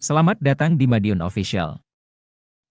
Selamat datang di Madiun Official.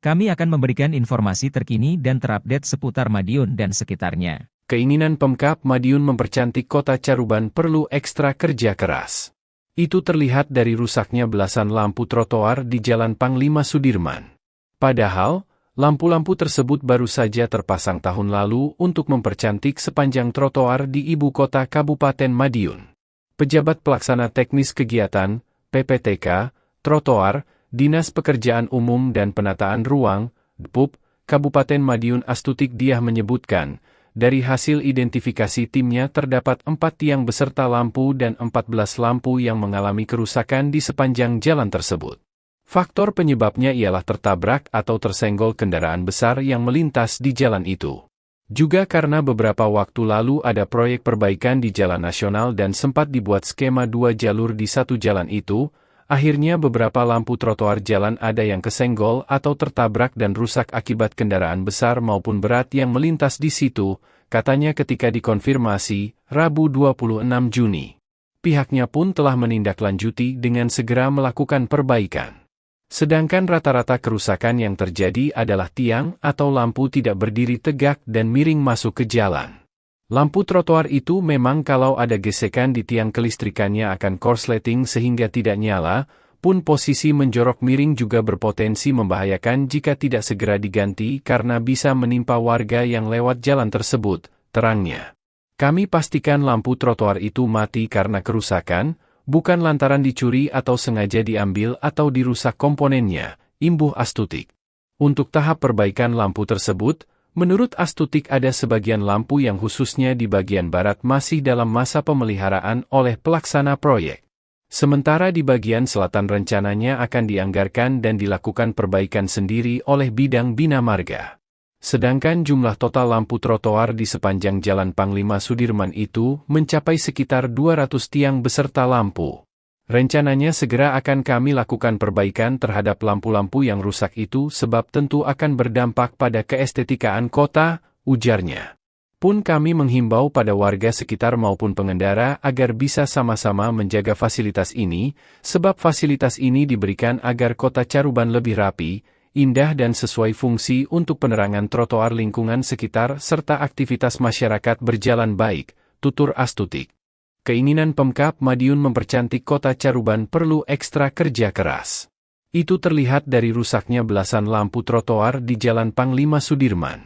Kami akan memberikan informasi terkini dan terupdate seputar Madiun dan sekitarnya. Keinginan Pemkab Madiun mempercantik kota Caruban perlu ekstra kerja keras. Itu terlihat dari rusaknya belasan lampu trotoar di Jalan Panglima Sudirman. Padahal, lampu-lampu tersebut baru saja terpasang tahun lalu untuk mempercantik sepanjang trotoar di ibu kota Kabupaten Madiun. Pejabat Pelaksana Teknis Kegiatan, PPTK, Trotoar, Dinas Pekerjaan Umum dan Penataan Ruang, DPUP, Kabupaten Madiun Astutik Diah menyebutkan, dari hasil identifikasi timnya terdapat 4 tiang beserta lampu dan 14 lampu yang mengalami kerusakan di sepanjang jalan tersebut. Faktor penyebabnya ialah tertabrak atau tersenggol kendaraan besar yang melintas di jalan itu. Juga karena beberapa waktu lalu ada proyek perbaikan di jalan nasional dan sempat dibuat skema 2 jalur di satu jalan itu, akhirnya beberapa lampu trotoar jalan ada yang kesenggol atau tertabrak dan rusak akibat kendaraan besar maupun berat yang melintas di situ, katanya ketika dikonfirmasi, Rabu 26 Juni. Pihaknya pun telah menindaklanjuti dengan segera melakukan perbaikan. Sedangkan rata-rata kerusakan yang terjadi adalah tiang atau lampu tidak berdiri tegak dan miring masuk ke jalan. Lampu trotoar itu memang kalau ada gesekan di tiang kelistrikannya akan korsleting sehingga tidak nyala, pun posisi menjorok miring juga berpotensi membahayakan jika tidak segera diganti karena bisa menimpa warga yang lewat jalan tersebut, terangnya. Kami pastikan lampu trotoar itu mati karena kerusakan, bukan lantaran dicuri atau sengaja diambil atau dirusak komponennya, imbuh Astutik. Untuk tahap perbaikan lampu tersebut, menurut Astutik ada sebagian lampu yang khususnya di bagian barat masih dalam masa pemeliharaan oleh pelaksana proyek. Sementara di bagian selatan rencananya akan dianggarkan dan dilakukan perbaikan sendiri oleh bidang Bina Marga. Sedangkan jumlah total lampu trotoar di sepanjang Jalan Panglima Sudirman itu mencapai sekitar 200 tiang beserta lampu. Rencananya segera akan kami lakukan perbaikan terhadap lampu-lampu yang rusak itu sebab tentu akan berdampak pada keestetikaan kota, ujarnya. Pun kami menghimbau pada warga sekitar maupun pengendara agar bisa sama-sama menjaga fasilitas ini, sebab fasilitas ini diberikan agar kota Caruban lebih rapi, indah dan sesuai fungsi untuk penerangan trotoar lingkungan sekitar serta aktivitas masyarakat berjalan baik, tutur Astutik. Keinginan Pemkab Madiun mempercantik kota Caruban perlu ekstra kerja keras. Itu terlihat dari rusaknya belasan lampu trotoar di Jalan Panglima Sudirman.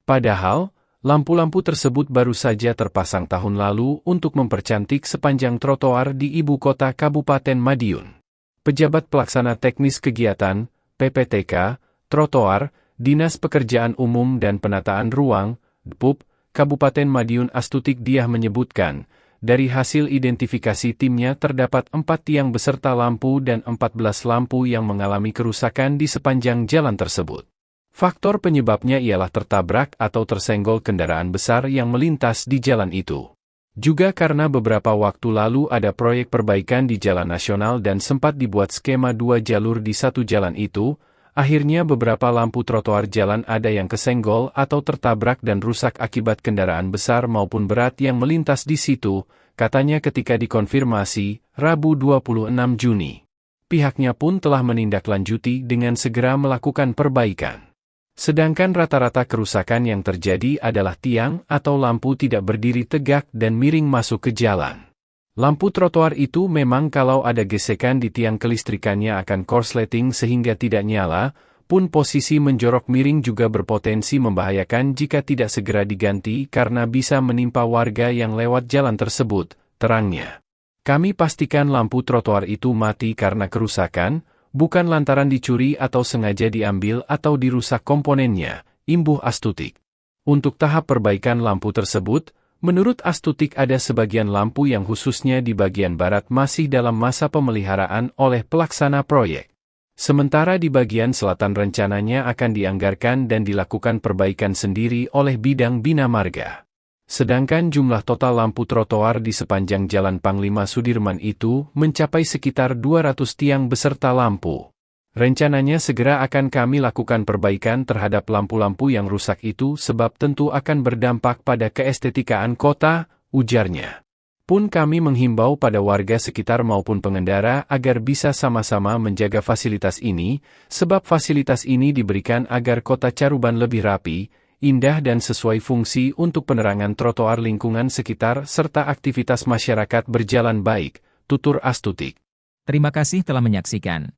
Padahal, lampu-lampu tersebut baru saja terpasang tahun lalu untuk mempercantik sepanjang trotoar di ibu kota Kabupaten Madiun. Pejabat Pelaksana Teknis Kegiatan, PPTK, Trotoar, Dinas Pekerjaan Umum dan Penataan Ruang, DPUP, Kabupaten Madiun Astutik Diah menyebutkan, dari hasil identifikasi timnya terdapat 4 tiang beserta lampu dan 14 lampu yang mengalami kerusakan di sepanjang jalan tersebut. Faktor penyebabnya ialah tertabrak atau tersenggol kendaraan besar yang melintas di jalan itu. Juga karena beberapa waktu lalu ada proyek perbaikan di jalan nasional dan sempat dibuat skema 2 jalur di satu jalan itu, akhirnya beberapa lampu trotoar jalan ada yang kesenggol atau tertabrak dan rusak akibat kendaraan besar maupun berat yang melintas di situ, katanya ketika dikonfirmasi, Rabu 26 Juni. Pihaknya pun telah menindaklanjuti dengan segera melakukan perbaikan. Sedangkan rata-rata kerusakan yang terjadi adalah tiang atau lampu tidak berdiri tegak dan miring masuk ke jalan. Lampu trotoar itu memang kalau ada gesekan di tiang kelistrikannya akan korsleting sehingga tidak nyala, pun posisi menjorok miring juga berpotensi membahayakan jika tidak segera diganti karena bisa menimpa warga yang lewat jalan tersebut, terangnya. Kami pastikan lampu trotoar itu mati karena kerusakan, bukan lantaran dicuri atau sengaja diambil atau dirusak komponennya, imbuh Astutik. Untuk tahap perbaikan lampu tersebut, menurut Astutik ada sebagian lampu yang khususnya di bagian barat masih dalam masa pemeliharaan oleh pelaksana proyek. Sementara di bagian selatan rencananya akan dianggarkan dan dilakukan perbaikan sendiri oleh bidang Bina Marga. Sedangkan jumlah total lampu trotoar di sepanjang Jalan Panglima Sudirman itu mencapai sekitar 200 tiang beserta lampu. Rencananya segera akan kami lakukan perbaikan terhadap lampu-lampu yang rusak itu sebab tentu akan berdampak pada keestetikaan kota, ujarnya. pun kami menghimbau pada warga sekitar maupun pengendara agar bisa sama-sama menjaga fasilitas ini, sebab fasilitas ini diberikan agar kota Caruban lebih rapi, indah dan sesuai fungsi untuk penerangan trotoar lingkungan sekitar serta aktivitas masyarakat berjalan baik, tutur Astutik. Terima kasih telah menyaksikan.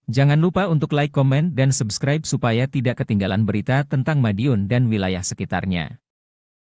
Jangan lupa untuk like, komen, dan subscribe supaya tidak ketinggalan berita tentang Madiun dan wilayah sekitarnya.